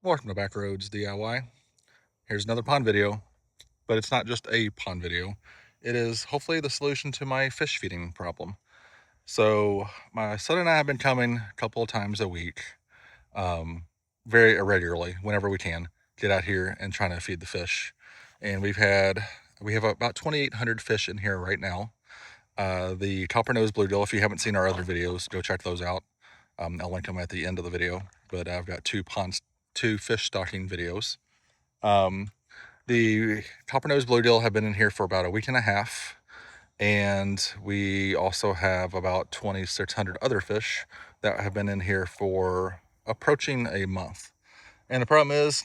Welcome to Backroads DIY. Here's another pond video, but it's not just a pond video. It is hopefully the solution to my fish feeding problem. So my son and I have been coming a couple of times a week, very irregularly, whenever we can, get out here and trying to feed the fish. And we have about 2,800 fish in here right now. The copper-nosed bluegill, if you haven't seen our other videos, go check those out. I'll link them at the end of the video, but I've got two fish stocking videos. The copper-nosed bluegill have been in here for about a week and a half, and we also have about 2,600 other fish that have been in here for approaching a month. And the problem is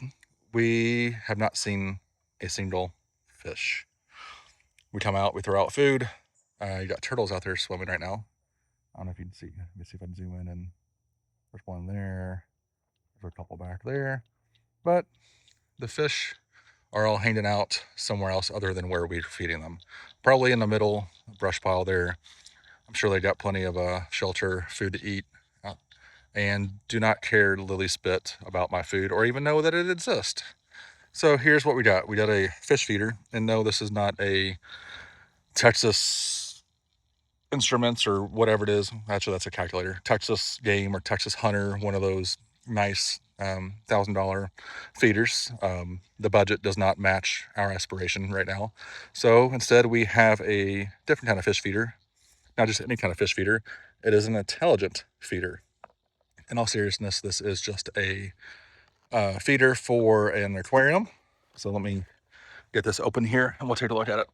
we have not seen a single fish. We come out, we throw out food. You got turtles out there swimming right now. I don't know if you can see. Let me see if I can zoom in. And there's one there. There's a couple back there. But the fish are all hanging out somewhere else other than where we're feeding them. Probably in the middle brush pile there. I'm sure they got plenty of shelter, food to eat, and do not care lily spit about my food or even know that it exists. So here's what we got. We got a fish feeder, and no, this is not a Texas Instruments or whatever it is. Actually, that's a calculator. Texas Game or Texas Hunter, one of those nice $1,000 feeders. The budget does not match our aspiration right now. So instead we have a different kind of fish feeder. Not just any kind of fish feeder. It is an intelligent feeder. In all seriousness, this is just a feeder for an aquarium. So let me get this open here and we'll take a look at it.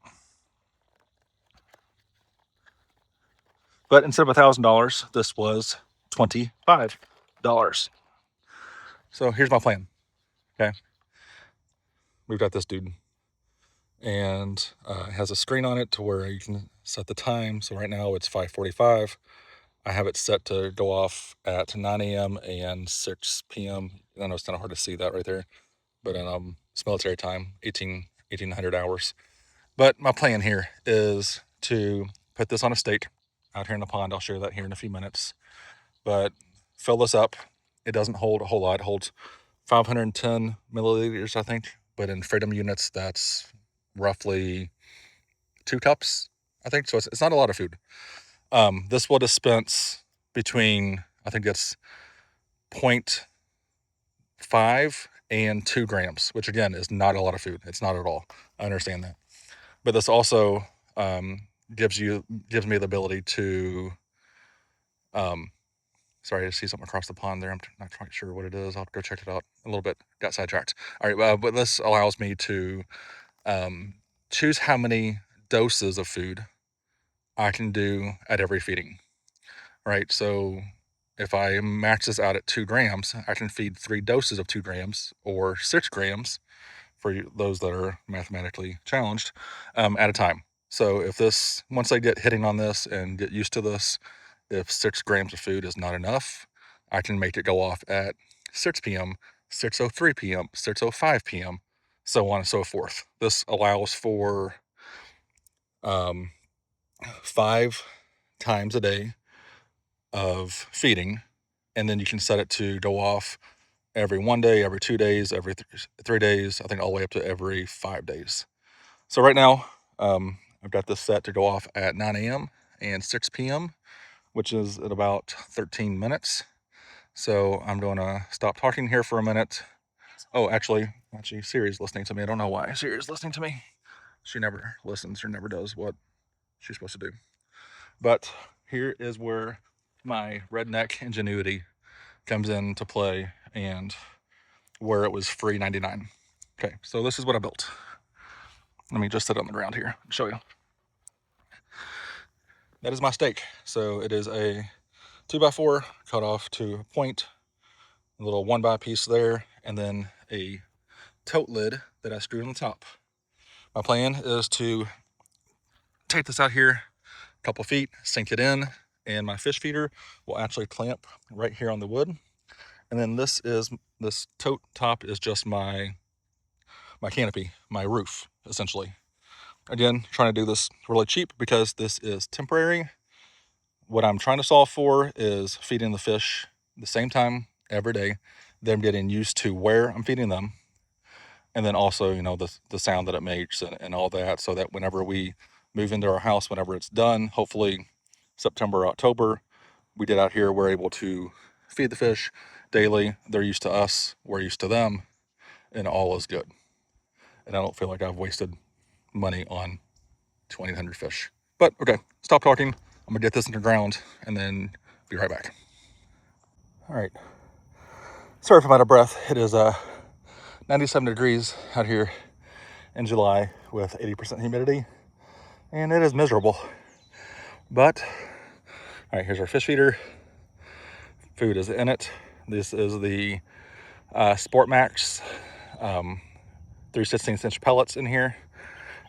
But instead of $1,000, this was $25. So here's my plan. Okay. We've got this dude, and it has a screen on it to where you can set the time. So right now it's 5:45. I have it set to go off at 9 a.m. and 6 p.m. I know it's kind of hard to see that right there, but it's military time, 1800 hours. But my plan here is to put this on a stake out here in the pond. I'll show you that here in a few minutes. But fill this up. It doesn't hold a whole lot. It holds 510 milliliters, I think. But in Freedom units, that's roughly 2 cups, I think. So it's not a lot of food. This will dispense between, I think it's 0.5 and 2 grams, which again is not a lot of food. It's not at all. I understand that. But this also gives me the ability to, sorry, I see something across the pond there. I'm not quite sure what it is. I'll go check it out a little bit. Got sidetracked. All right, but this allows me to choose how many doses of food I can do at every feeding. Right, so if I max this out at 2 grams, I can feed 3 doses of 2 grams or 6 grams for those that are mathematically challenged at a time. So if this, once I get hitting on this and get used to this, if 6 grams of food is not enough, I can make it go off at 6 p.m., 6:03 p.m., 6:05 p.m., so on and so forth. This allows for 5 times a day of feeding, and then you can set it to go off every 1 day, every 2 days, every 3 days, I think all the way up to every 5 days. So right now, I've got this set to go off at 9 a.m. and 6 p.m., which is at about 13 minutes. So I'm going to stop talking here for a minute. Oh, actually, Siri's listening to me. I don't know why Siri's listening to me. She never listens or never does what she's supposed to do. But here is where my redneck ingenuity comes into play and where it was free 99. Okay, so this is what I built. Let me just sit on the ground here and show you. That is my stake. So it is a 2x4 cut off to a point, a little 1x piece there, and then a tote lid that I screwed on the top. My plan is to take this out here a couple feet, sink it in, and my fish feeder will actually clamp right here on the wood. And then this tote top is just my canopy, my roof, essentially. Again, trying to do this really cheap because this is temporary. What I'm trying to solve for is feeding the fish the same time every day, them getting used to where I'm feeding them, and then also, you know, the sound that it makes and all that, so that whenever we move into our house, whenever it's done, hopefully September, October, we did out here, we're able to feed the fish daily. They're used to us, we're used to them, and all is good. And I don't feel like I've wasted money on 2,800 fish. But okay, stop talking. I'm gonna get this in the ground and then be right back. All right. Sorry if I'm out of breath. It is 97 degrees out here in July with 80% humidity, and it is miserable. But all right, here's our fish feeder. Food is in it. This is the Sport Max 3/16" pellets in here.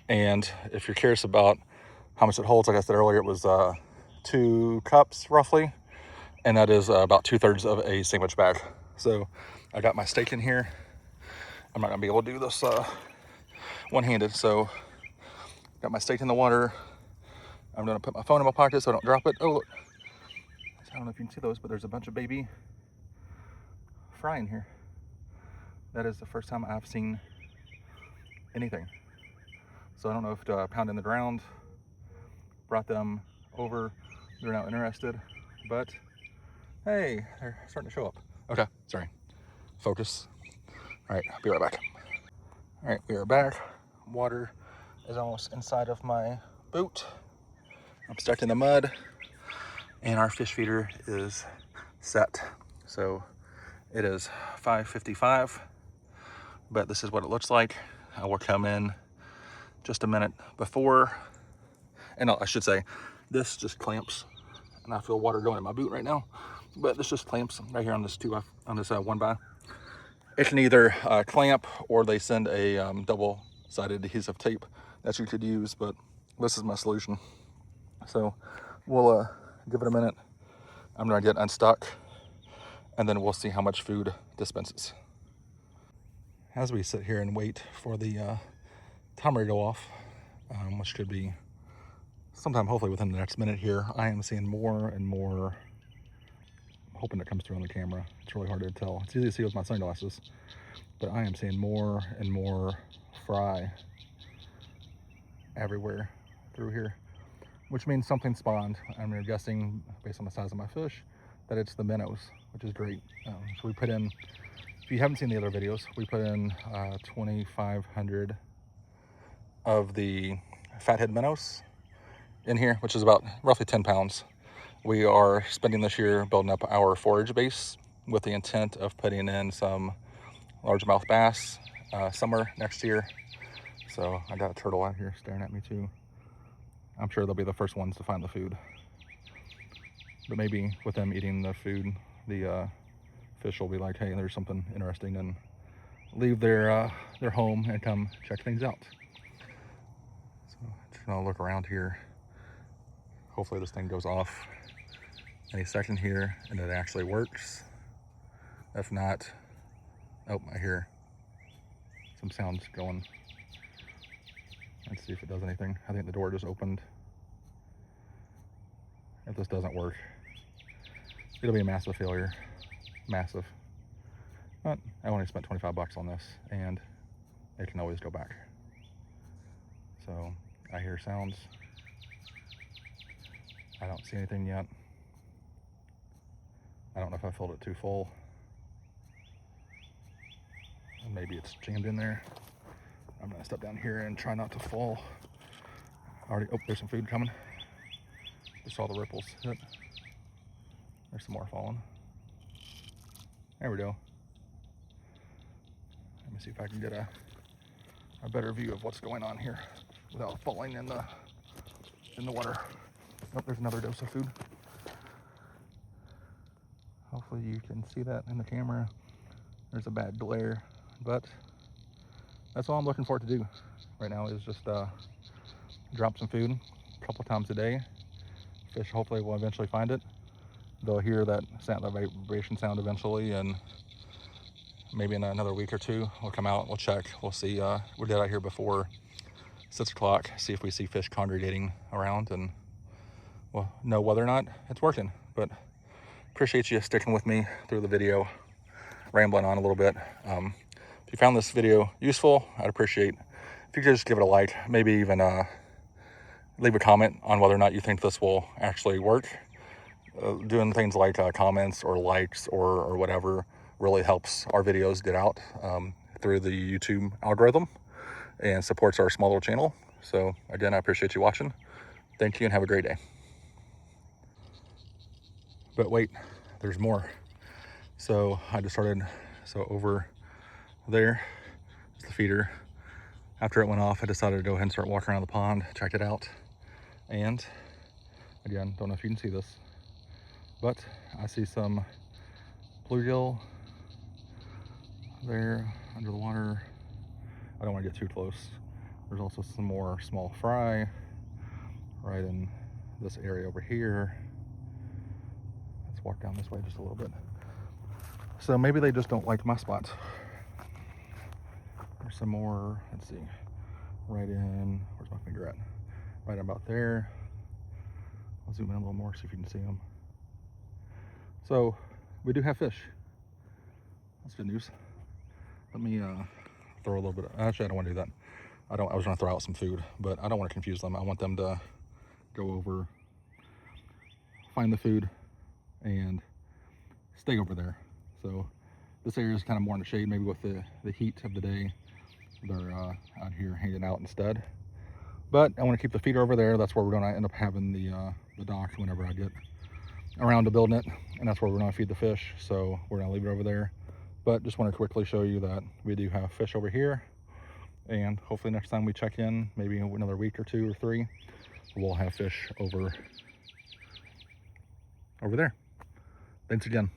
And if you're curious about how much it holds, like I said earlier, it was 2 cups roughly, and that is about 2/3 of a sandwich bag. So I got my steak in here. I'm not gonna be able to do this one-handed, so got my steak in the water. I'm gonna put my phone in my pocket so I don't drop it. Oh, look. I don't know if you can see those, but there's a bunch of baby fry in here. That is the first time I've seen anything. So I don't know if to pound in the ground brought them over. They're not interested, but hey, they're starting to show up. Okay, sorry. Focus. All right, I'll be right back. All right, we are back. Water is almost inside of my boot. I'm stuck in the mud, and our fish feeder is set. So it is 5:55, but this is what it looks like. I will come in just a minute before, and I should say, this just clamps, and I feel water going in my boot right now, but this just clamps right here on this 1x. It can either clamp, or they send a double-sided adhesive tape that you could use, but this is my solution. So we'll give it a minute. I'm gonna get unstuck, and then we'll see how much food dispenses. As we sit here and wait for the timer to go off, which could be sometime hopefully within the next minute here, I am seeing more and more. I'm hoping it comes through on the camera. It's really hard to tell. It's easy to see with my sunglasses, but I am seeing more and more fry everywhere through here, which means something spawned. I'm guessing, based on the size of my fish, that it's the minnows, which is great. So we put in, if you haven't seen the other videos, we put in 2,500 of the fathead minnows in here, which is about roughly 10 pounds. We are spending this year building up our forage base with the intent of putting in some largemouth bass summer next year. So I got a turtle out here staring at me too. I'm sure they'll be the first ones to find the food. But maybe with them eating the food, the fish will be like, hey, there's something interesting, and leave their home and come check things out. So just gonna look around here. Hopefully this thing goes off any second here and it actually works. If not, oh, I hear some sounds going. Let's see if it does anything. I think the door just opened. If this doesn't work, it'll be a massive failure. Massive. But I only spent 25 bucks on this, and it can always go back. So I hear sounds. I don't see anything yet. I don't know if I filled it too full. Maybe it's jammed in there. I'm gonna step down here and try not to fall. Already, oh, there's some food coming. Just saw the ripples hit. There's some more falling. There we go. Let me see if I can get a better view of what's going on here without falling in the water. Oh, there's another dose of food. Hopefully you can see that in the camera. There's a bad glare, but that's all I'm looking for it to do right now is just drop some food a couple times a day. Fish hopefully will eventually find it. They'll hear that sound, that vibration sound eventually, and maybe in another week or two we'll come out, we'll check, we'll see. We did out here before 6 o'clock, see if we see fish congregating around, and we'll know whether or not it's working. But appreciate you sticking with me through the video. rambling on a little bit. If you found this video useful, I'd appreciate if you could just give it a like, maybe even leave a comment on whether or not you think this will actually work. Doing things like comments or likes or whatever really helps our videos get out through the YouTube algorithm and supports our small little channel. So again, I appreciate you watching. Thank you and have a great day. But wait, there's more. So I just started, so over there is the feeder. After it went off, I decided to go ahead and start walking around the pond, check it out. And again, don't know if you can see this, but I see some bluegill there under the water. I don't want to get too close. There's also some more small fry right in this area over here. Let's walk down this way just a little bit. So maybe they just don't like my spot. There's some more, let's see, right in, where's my finger at? Right about there. I'll zoom in a little more, see if you can see them. So we do have fish. That's good news. Let me throw a little bit, actually I don't want to do that. I was gonna throw out some food, but I don't want to confuse them. I want them to go over, find the food, and stay over there. So this area is kind of more in the shade, maybe with the heat of the day. They're out here hanging out instead. But I want to keep the feeder over there. That's where we're going to end up having the dock whenever I get around to building it. And that's where we're going to feed the fish. So we're going to leave it over there. But just want to quickly show you that we do have fish over here. And hopefully next time we check in, maybe another week or 2 or 3, we'll have fish over there. Thanks again.